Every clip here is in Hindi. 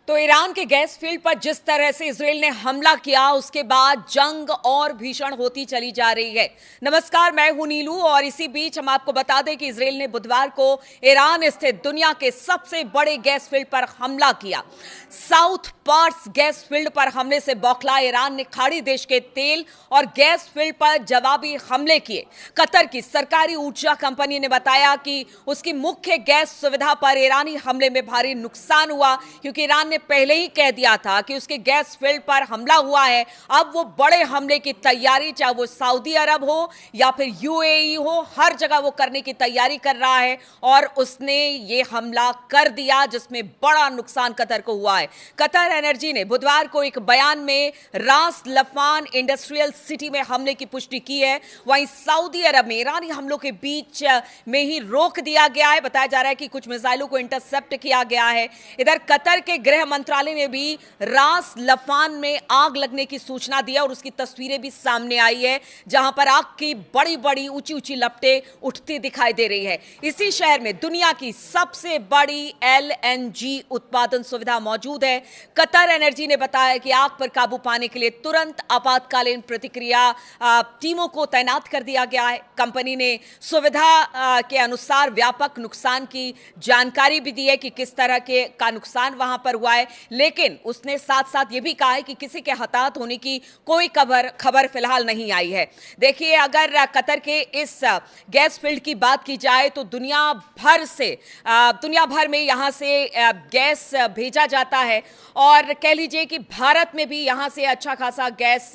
तो ईरान के गैस फील्ड पर जिस तरह से इजराइल ने हमला किया, उसके बाद जंग और भीषण होती चली जा रही है। नमस्कार, मैं हूं नीलू और इसी बीच हम आपको बता दें कि इजराइल ने बुधवार को ईरान स्थित दुनिया के सबसे बड़े गैस फील्ड पर हमला किया। साउथ पार्स गैस फील्ड पर हमले से बौखला ईरान ने खाड़ी देश के तेल और गैस फील्ड पर जवाबी हमले किए। कतर की सरकारी ऊर्जा कंपनी ने बताया कि उसकी मुख्य गैस सुविधा पर ईरानी हमले में भारी नुकसान हुआ, क्योंकि ईरान ने पहले ही कह दिया था कि उसके गैस फील्ड पर हमला हुआ है। अब वो बड़े हमले की तैयारी, चाहे वो सऊदी अरब हो या फिर यूएई हो, हर जगह वो करने की तैयारी कर रहा है और उसने ये हमला कर दिया, जिसमें बड़ा नुकसान कतर को हुआ है। कतर एनर्जी ने बुधवार को एक बयान में रास लफान इंडस्ट्रियल सिटी में हमले की पुष्टि की है। वहीं सऊदी अरब में ईरानी हमलों के बीच में ही रोक दिया गया है। बताया जा रहा है कि कुछ मिसाइलों को इंटरसेप्ट किया गया है। इधर कतर के गृह मंत्रालय ने भी रास लफान में आग लगने की सूचना दी और उसकी तस्वीरें भी सामने आई है, जहां पर आग की बड़ी बड़ी ऊंची ऊंची लपटें उठती दिखाई दे रही है। इसी शहर में दुनिया की सबसे बड़ी एलएनजी उत्पादन सुविधा मौजूद है। कतर एनर्जी ने बताया कि आग पर काबू पाने के लिए तुरंत आपातकालीन प्रतिक्रिया टीमों को तैनात कर दिया गया है। कंपनी ने सुविधा के अनुसार व्यापक नुकसान की जानकारी भी दी है कि किस तरह का नुकसान वहां पर हुआ है, लेकिन उसने साथ साथ ये भी कहा है कि किसी के हताहत होने की कोई खबर फिलहाल नहीं आई है। देखिए, अगर कतर के इस गैस फील्ड की बात की जाए तो दुनिया भर में यहां से गैस भेजा जाता है और कह लीजिए कि भारत में भी यहां से अच्छा खासा गैस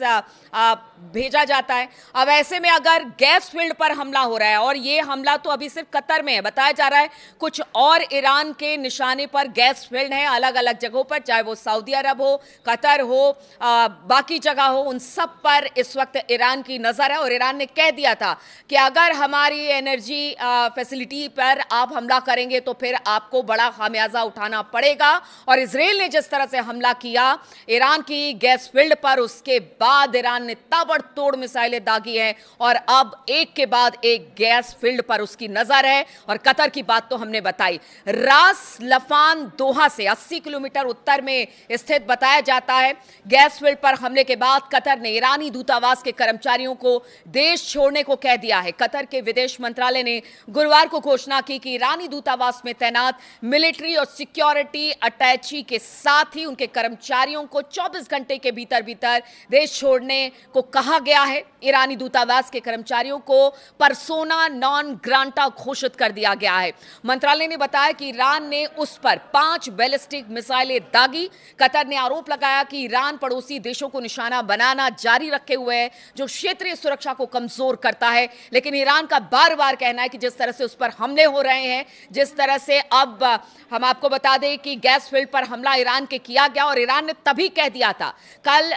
भेजा जाता है। अब ऐसे में अगर गैस फील्ड पर हमला हो रहा है, और ये हमला तो अभी सिर्फ कतर में है, बताया जा रहा है कुछ और ईरान के निशाने पर गैस फील्ड है अलग अलग जगहों पर, चाहे वो सऊदी अरब हो, कतर हो, बाकी जगह हो, उन सब पर इस वक्त ईरान की नजर है। और ईरान ने कह दिया था कि अगर हमारी एनर्जी फैसिलिटी पर आप हमला करेंगे तो फिर आपको बड़ा खामियाजा उठाना पड़ेगा। और इजराइल ने जिस तरह से हमला किया ईरान की गैस फील्ड पर, उसके बाद ईरान ने ताबड़तोड़ मिसाइलें दागी हैं और अब एक के बाद एक गैस फील्ड पर उसकी नजर है। और कतर की बात तो हमने बताई। रास लफान दोहा से 80 किलोमीटर उत्तर में स्थित बताया जाता है। गैस फील्ड पर हमले के बाद कतर ने ईरानी दूतावास के कर्मचारियों को देश छोड़ने को कह दिया है। कतर के विदेश मंत्रालय ने गुरुवार को घोषणा की कि ईरानी दूतावास में तैनात मिलिट्री और सिक्योरिटी अटैची के साथ ही उनके कर्मचारियों को 24 घंटे के भीतर भीतर देश छोड़ने को कहा गया है। ईरानी दूतावास के कर्मचारियों को पर्सोना नॉन ग्रांटा घोषित कर दिया गया है। मंत्रालय ने बताया कि ईरान ने उस पर 5 बैलिस्टिक मिसाइलें दागी। कतर ने आरोप लगाया कि ईरान पड़ोसी देशों को निशाना बनाना जारी रखे हुए है, जो क्षेत्रीय सुरक्षा को कमजोर करता है। लेकिन ईरान का बार बार कहना है कि जिस तरह से उस पर हमले हो रहे हैं, जिस तरह से अब हम आपको बता दें कि गैस फील्ड पर हमला ईरान के किया गया और ईरान ने तभी कह दिया था, कल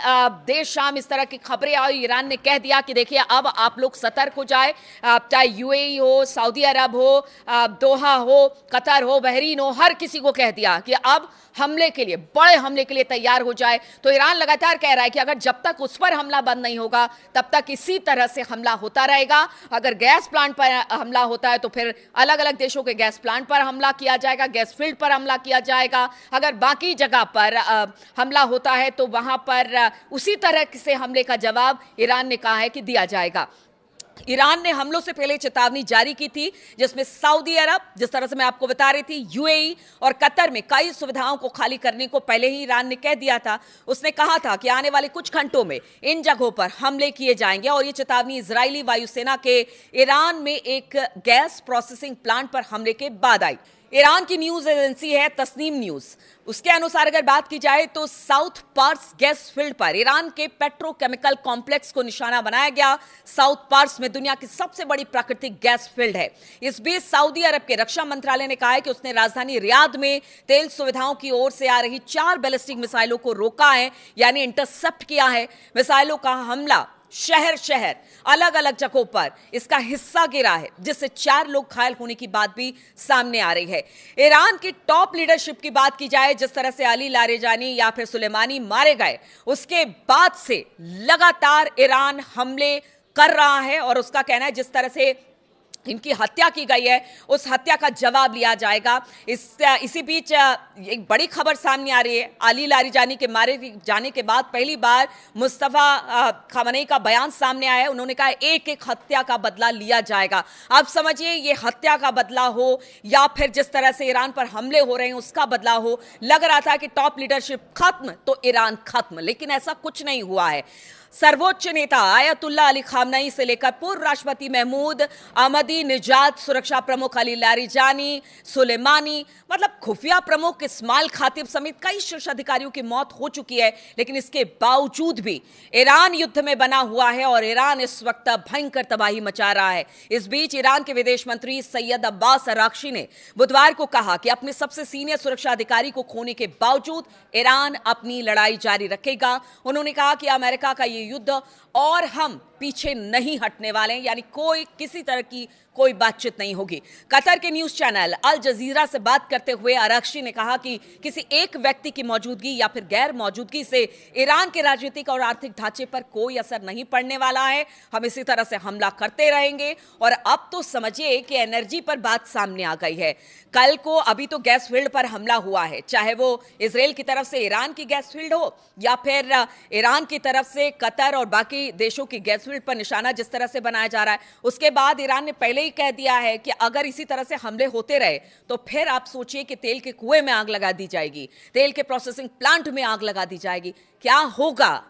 देर शाम इस तरह की खबरें आई, ईरान ने कह दिया कि देखिए अब आप लोग सतर्क हो जाए, चाहे यूएई हो, सऊदी अरब हो, दोहा हो, कतर हो, बहरीन हो, हर किसी को कह दिया कि अब हमले के लिए, बड़े हमले के लिए तैयार हो जाए। तो ईरान लगातार कह रहा है कि अगर जब तक उस पर हमला बंद नहीं होगा तब तक इसी तरह से हमला होता रहेगा। अगर गैस प्लांट पर हमला होता है तो फिर अलग अलग देशों के गैस प्लांट पर हमला किया जाएगा, गैस फील्ड पर हमला किया जाएगा। अगर बाकी जगह पर हमला होता है तो वहां पर उसी तरह से हमले का जवाब ईरान ने कहा है कि दिया जाएगा। ईरान ने हमलों से पहले चेतावनी जारी की थी, जिसमें सऊदी अरब, जिस तरह से मैं आपको बता रही थी, यूएई और कतर में कई सुविधाओं को खाली करने को पहले ही ईरान ने कह दिया था। उसने कहा था कि आने वाले कुछ घंटों में इन जगहों पर हमले किए जाएंगे। और ये चेतावनी इजरायली वायुसेना के ईरान में एक गैस प्रोसेसिंग प्लांट पर हमले के बाद आई। ईरान की न्यूज एजेंसी है तस्नीम न्यूज, उसके अनुसार अगर बात की जाए तो साउथ पार्स गैस फील्ड पर ईरान के पेट्रोकेमिकल कॉम्प्लेक्स को निशाना बनाया गया। साउथ पार्स में दुनिया की सबसे बड़ी प्राकृतिक गैस फील्ड है। इस बीच सऊदी अरब के रक्षा मंत्रालय ने कहा है कि उसने राजधानी रियाद में तेल सुविधाओं की ओर से आ रही 4 बैलिस्टिक मिसाइलों को रोका है, यानी इंटरसेप्ट किया है। मिसाइलों का हमला शहर शहर अलग अलग जगहों पर इसका हिस्सा गिरा है, जिससे 4 लोग घायल होने की बात भी सामने आ रही है। ईरान की टॉप लीडरशिप की बात की जाए, जिस तरह से अली लारेजानी या फिर सुलेमानी मारे गए, उसके बाद से लगातार ईरान हमले कर रहा है और उसका कहना है जिस तरह से इनकी हत्या की गई है, उस हत्या का जवाब लिया जाएगा। इसी बीच एक बड़ी खबर सामने आ रही है। अली लारिजानी के मारे जाने के बाद पहली बार मुस्तफा खamenei का बयान सामने आया है। उन्होंने कहा एक एक हत्या का बदला लिया जाएगा। आप समझिए, ये हत्या का बदला हो या फिर जिस तरह से ईरान पर हमले हो रहे हैं उसका बदला हो। लग रहा था कि टॉप लीडरशिप खत्म तो ईरान खत्म, लेकिन ऐसा कुछ नहीं हुआ है। सर्वोच्च नेता आयतुल्ला अली खामनेई से लेकर पूर्व राष्ट्रपति महमूद अहमदी निजात, सुरक्षा प्रमुख अली लारिजानी, सुलेमानी, मतलब खुफिया प्रमुख इस्माइल खातिब समेत कई शीर्ष अधिकारियों की मौत हो चुकी है। लेकिन इसके बावजूद भी ईरान युद्ध में बना हुआ है और ईरान इस वक्त भयंकर तबाही मचा रहा है। इस बीच ईरान के विदेश मंत्री सैयद अब्बास अराक्ची ने बुधवार को कहा कि अपने सबसे सीनियर सुरक्षा अधिकारी को खोने के बावजूद ईरान अपनी लड़ाई जारी रखेगा। उन्होंने कहा कि अमेरिका का ये युद्ध और हम पीछे नहीं हटने वाले हैं, यानी किसी तरह की कोई बातचीत नहीं होगी। कतर के न्यूज चैनल अल जजीरा से बात करते हुए अराक्ची ने कहा कि किसी एक व्यक्ति की मौजूदगी या फिर गैर मौजूदगी से ईरान के राजनीतिक और आर्थिक ढांचे पर कोई असर नहीं पड़ने वाला है। हम इसी तरह से हमला करते रहेंगे। और अब तो समझिए कि एनर्जी पर बात सामने आ गई है। कल को अभी तो गैस फील्ड पर हमला हुआ है, चाहे वो इजराइल की तरफ से ईरान की गैस फील्ड हो या फिर ईरान की तरफ से कतर और बाकी देशों की गैस फील्ड पर निशाना जिस तरह से बनाया जा रहा है। उसके बाद ईरान ने पहले ही कह दिया है कि अगर इसी तरह से हमले होते रहे तो फिर आप सोचिए कि तेल के कुएं में आग लगा दी जाएगी, तेल के प्रोसेसिंग प्लांट में आग लगा दी जाएगी। क्या होगा?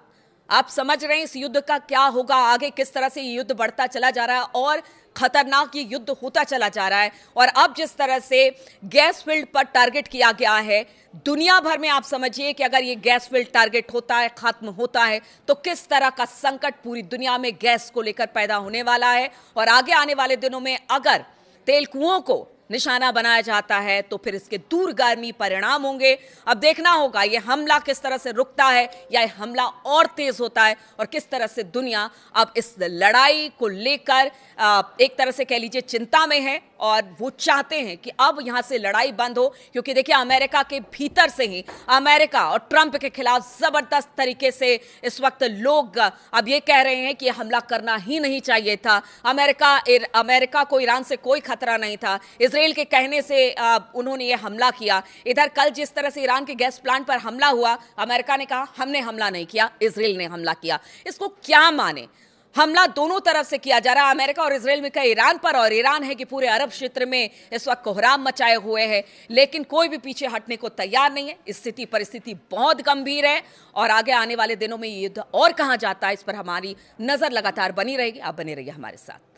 आप समझ रहे हैं इस युद्ध का क्या होगा, आगे किस तरह से ये युद्ध बढ़ता चला जा रहा है और खतरनाक ये युद्ध होता चला जा रहा है। और अब जिस तरह से गैस फील्ड पर टारगेट किया गया है दुनिया भर में, आप समझिए कि अगर ये गैस फील्ड टारगेट होता है, खत्म होता है, तो किस तरह का संकट पूरी दुनिया में गैस को लेकर पैदा होने वाला है। और आगे आने वाले दिनों में अगर तेल कुओं को निशाना बनाया जाता है तो फिर इसके दूरगामी परिणाम होंगे। अब देखना होगा ये हमला किस तरह से रुकता है या ये हमला और तेज होता है और किस तरह से दुनिया अब इस लड़ाई को लेकर एक तरह से कह लीजिए चिंता में है और वो चाहते हैं कि अब यहां से लड़ाई बंद हो। क्योंकि देखिए, अमेरिका के भीतर से ही अमेरिका और ट्रंप के खिलाफ जबरदस्त तरीके से इस वक्त लोग अब ये कह रहे हैं कि हमला करना ही नहीं चाहिए था। अमेरिका को ईरान से कोई खतरा नहीं था, इजराइल के कहने से उन्होंने ये हमला किया। इधर कल जिस तरह से ईरान के गैस प्लांट पर हमला हुआ, अमेरिका ने कहा हमने हमला नहीं किया, इजराइल ने हमला किया। इसको क्या माने? हमला दोनों तरफ से किया जा रहा है, अमेरिका और इजराइल में कहा ईरान पर, और ईरान है कि पूरे अरब क्षेत्र में इस वक्त कोहराम मचाए हुए है। लेकिन कोई भी पीछे हटने को तैयार नहीं है। परिस्थिति बहुत गंभीर है और आगे आने वाले दिनों में ये युद्ध और कहां जाता है इस पर हमारी नजर लगातार बनी रहेगी। आप बने रहिए हमारे साथ।